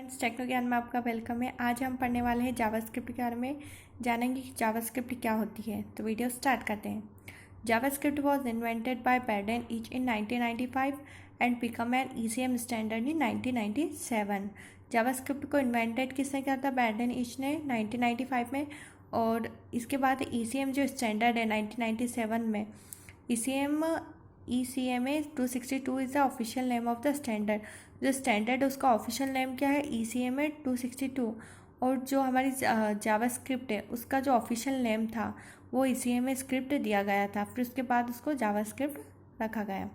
Friends, techno ज्ञान में आपका वेलकम है। आज हम पढ़ने वाले हैं जावास्क्रिप्ट के बारे में, जानेंगे कि जावास्क्रिप्ट क्या होती है। तो वीडियो स्टार्ट करते हैं। JavaScript was invented by Brendan Eich in 1995 and become an ECM standard in 1997। JavaScript को इन्वेंटेड किसने किया था? पैडन ईच ने 1995 में, और इसके बाद ECM जो स्टैंडर्ड है 1997 में। ECMA 262 is the official name of the standard. जो स्टैंडर्ड उसका ऑफिशियल नेम क्या है? ECMA 262। और जो हमारी जावास्क्रिप्ट है उसका जो ऑफिशियल नेम था वो ECMA स्क्रिप्ट दिया गया था, फिर उसके बाद उसको जावास्क्रिप्ट रखा गया।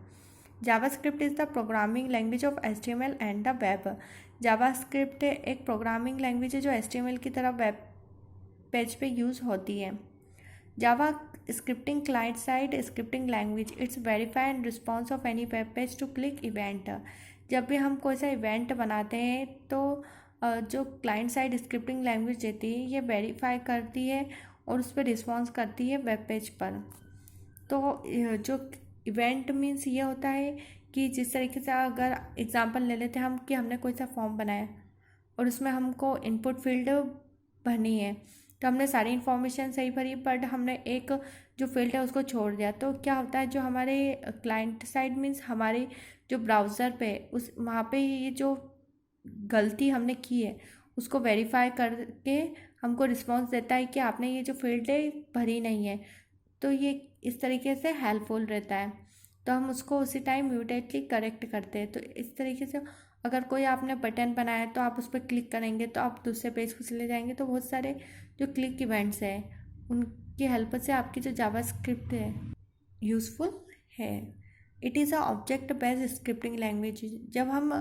JavaScript is the programming language of HTML and the web. JavaScript एक प्रोग्रामिंग लैंग्वेज है जो HTML की तरह वेब पेज पे यूज़ होती है। Java scripting client side scripting language, it's verify and response of any web page to click event. जब भी हम कोई सा इवेंट बनाते हैं तो जो क्लाइंट साइड स्क्रिप्टिंग लैंग्वेज देती है ये वेरीफाई करती है और उस पर रिस्पॉन्स करती है वेब पेज पर। तो जो इवेंट मीन्स ये होता है कि जिस तरीके से, अगर एग्जांपल ले लेते हैं हम कि हमने कोई सा फॉर्म बनाया और उसमें हमको इनपुट फील्ड भरनी है, तो हमने सारी इन्फॉर्मेशन सही भरी बट हमने एक जो फील्ड है उसको छोड़ दिया। तो क्या होता है, जो हमारे क्लाइंट साइड मीन्स हमारे जो ब्राउज़र पे उस वहाँ पे ये जो गलती हमने की है उसको वेरीफाई करके हमको रिस्पॉन्स देता है कि आपने ये जो फील्ड है भरी नहीं है। तो ये इस तरीके से हेल्पफुल रहता है, तो हम उसको उसी टाइम इमीडिएटली करेक्ट करते हैं। तो इस तरीके से अगर कोई आपने बटन बनाया तो आप उस पर क्लिक करेंगे तो आप दूसरे पेज को चले जाएंगे। तो बहुत सारे जो क्लिक इवेंट्स हैं उनकी हेल्प से आपकी जो जावास्क्रिप्ट है यूज़फुल है। It is a object based scripting language. जब हम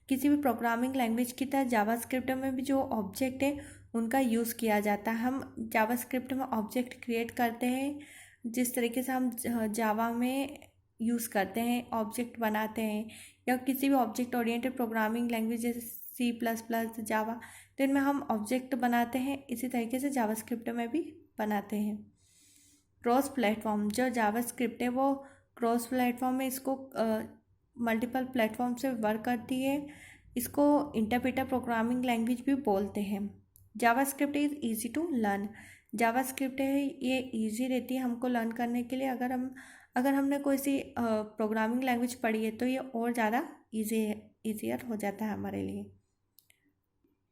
किसी भी प्रोग्रामिंग लैंग्वेज की तरह जावास्क्रिप्ट में भी जो ऑब्जेक्ट है उनका यूज़ किया जाता है। हम जावास्क्रिप्ट में ऑब्जेक्ट क्रिएट करते हैं, जिस तरीके से हम जावा में यूज़ करते हैं, ऑब्जेक्ट बनाते हैं, या किसी भी ऑब्जेक्ट ओरिएंटेड प्रोग्रामिंग लैंग्वेज जैसे C++, जावा, तो इनमें हम ऑब्जेक्ट बनाते हैं। इसी तरीके से जावास्क्रिप्ट में भी बनाते हैं। क्रॉस प्लेटफॉर्म, जो जावास्क्रिप्ट है वो क्रॉस प्लेटफॉर्म में इसको मल्टीपल प्लेटफॉर्म से वर्क करती है। इसको इंटरप्रेटर प्रोग्रामिंग लैंग्वेज भी बोलते हैं। JavaScript is easy to learn. JavaScript है ये ईजी रहती है हमको लर्न करने के लिए। अगर हमने कोई सी प्रोग्रामिंग लैंग्वेज पढ़ी है तो ये और ज़्यादा ईजियर हो जाता है हमारे लिए।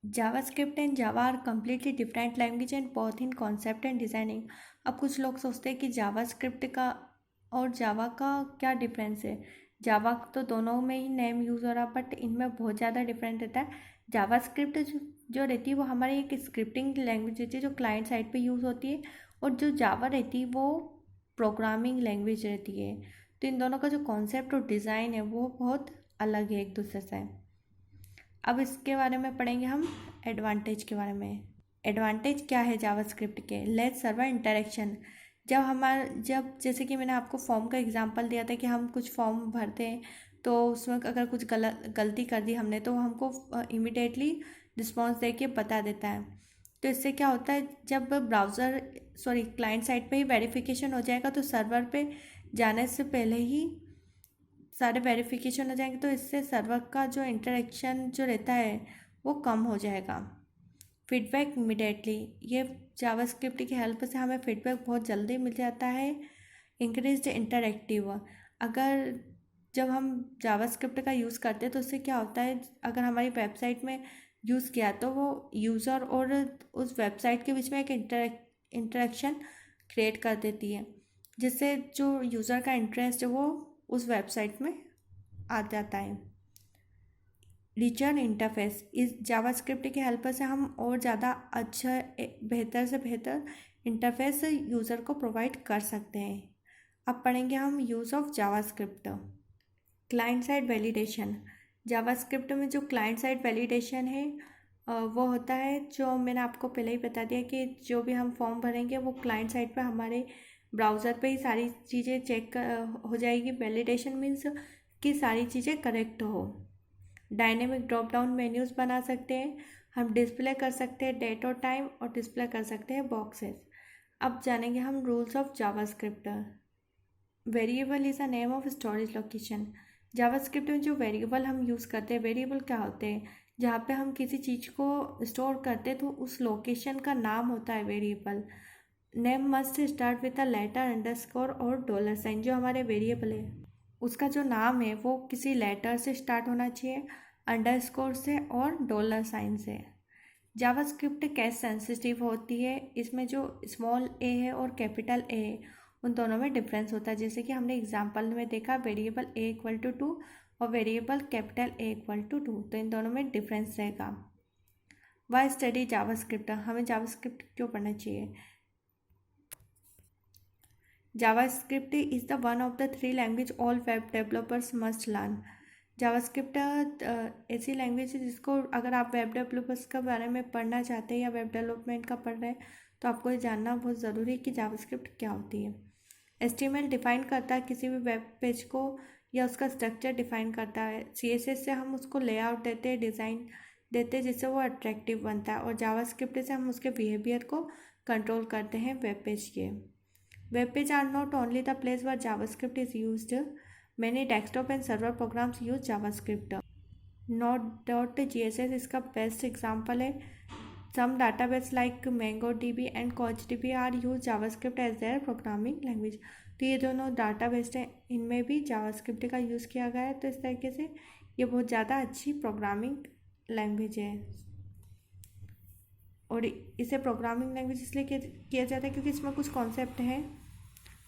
JavaScript and Java are completely different language and both in concept and designing. अब कुछ लोग सोचते हैं कि जावास्क्रिप्ट का और जावा का क्या डिफरेंस है। जावा तो दोनों में ही नेम यूज़ हो रहा, बट इनमें बहुत ज़्यादा डिफरेंट रहता है। जावास्क्रिप्ट जो रहती है वो हमारी एक स्क्रिप्टिंग लैंग्वेज रहती है जो क्लाइंट साइड पे यूज़ होती है, और जो जावा रहती है वो प्रोग्रामिंग लैंग्वेज रहती है। तो इन दोनों का जो कॉन्सेप्ट और डिज़ाइन है वो बहुत अलग है एक दूसरे से। अब इसके बारे में पढ़ेंगे हम एडवांटेज के बारे में। एडवांटेज क्या है जावास्क्रिप्ट के? Less server interaction. जब जैसे कि मैंने आपको फॉर्म का एग्जांपल दिया था कि हम कुछ फॉर्म भरते हैं तो उसमें अगर कुछ गलती कर दी हमने तो हमको इमिडिएटली रिस्पॉन्स दे के बता देता है। तो इससे क्या होता है, जब क्लाइंट साइड पे ही वेरिफिकेशन हो जाएगा तो सर्वर पे जाने से पहले ही सारे वेरिफिकेशन हो जाएंगे, तो इससे सर्वर का जो इंटरेक्शन जो रहता है वो कम हो जाएगा। फीडबैक इमीडिएटली, ये जावास्क्रिप्ट की हेल्प से हमें फीडबैक बहुत जल्दी मिल जाता है। इंक्रीज्ड इंटरैक्टिव, अगर जब हम जावास्क्रिप्ट का यूज़ करते हैं तो उससे क्या होता है, अगर हमारी वेबसाइट में यूज़ किया तो वो यूज़र और उस वेबसाइट के बीच में एक इंटरेक्शन क्रिएट कर देती है, जिससे जो यूज़र का इंटरेस्ट है वो उस वेबसाइट में आ जाता है। रिचर इंटरफेस, इस जावास्क्रिप्ट की हेल्प से हम और ज़्यादा अच्छा बेहतर से बेहतर इंटरफेस यूज़र को प्रोवाइड कर सकते हैं। अब पढ़ेंगे हम use of JavaScript. Client side validation, JavaScript में जो क्लाइंट साइड वैलिडेशन है वो होता है, जो मैंने आपको पहले ही बता दिया कि जो भी हम फॉर्म भरेंगे वो क्लाइंट साइड पे हमारे ब्राउज़र पे ही सारी चीज़ें चेक हो जाएगी। वैलिडेशन मीन्स कि सारी चीज़ें करेक्ट हो। डायनेमिक ड्रॉप डाउन मेन्यूज़ बना सकते हैं, हम डिस्प्ले कर सकते हैं डेट और टाइम, और डिस्प्ले कर सकते हैं बॉक्सेस। अब जानेंगे हम rules of JavaScript. Variable is a name of storage location. JavaScript में जो वेरिएबल हम यूज़ करते हैं, वेरिएबल क्या होते हैं? जहाँ पे हम किसी चीज़ को स्टोर करते तो उस लोकेशन का नाम होता है variable. Name must start with a letter underscore और डॉलर साइन। जो हमारे वेरिएबल है उसका जो नाम है वो किसी लेटर से स्टार्ट होना चाहिए, अंडरस्कोर से और डॉलर साइन से। जावास्क्रिप्ट कैश सेंसिटिव होती है, इसमें जो स्मॉल ए है और कैपिटल ए है उन दोनों में डिफरेंस होता है। जैसे कि हमने एग्जांपल में देखा वेरिएबल ए इक्वल टू 2 और variable capital A equal to 2, तो इन दोनों में डिफरेंस रहेगा। वाई स्टडी जावास्क्रिप्ट, हमें जावास्क्रिप्ट क्यों पढ़ना चाहिए? JavaScript is the one of the 3 language all web developers must learn. JavaScript ऐसी लैंग्वेज है जिसको अगर आप वेब डेवलपर्स के बारे में पढ़ना चाहते हैं या वेब डेवलपमेंट का पढ़ रहे हैं तो आपको ये जानना बहुत ज़रूरी है कि जावास्क्रिप्ट क्या होती है। HTML डिफाइन करता है किसी भी वेब पेज को या उसका स्ट्रक्चर डिफाइन करता है। CSS से हम उसको लेआउट देते हैं, डिज़ाइन देते हैं जिससे वो अट्रैक्टिव बनता है, और जावास्क्रिप्ट से हम उसके बिहेवियर को कंट्रोल करते हैं वेब पेज के। Web pages are not only the place where JavaScript is used. Many desktop and server programs use JavaScript. Node.js इसका बेस्ट एग्जाम्पल है। Some database like MongoDB and CouchDB are use JavaScript as their programming language. तो ये दोनों database हैं, इनमें भी JavaScript का use किया गया है। तो इस तरीके से ये बहुत ज़्यादा अच्छी प्रोग्रामिंग लैंग्वेज है, और इसे प्रोग्रामिंग लैंग्वेज इसलिए किया जाता है क्योंकि इसमें कुछ कॉन्सेप्ट हैं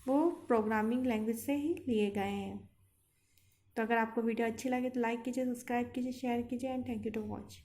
वो प्रोग्रामिंग लैंग्वेज से ही लिए गए हैं। तो अगर आपको वीडियो अच्छी लगे तो लाइक कीजिए, सब्सक्राइब कीजिए, शेयर कीजिए, and thank you to watch.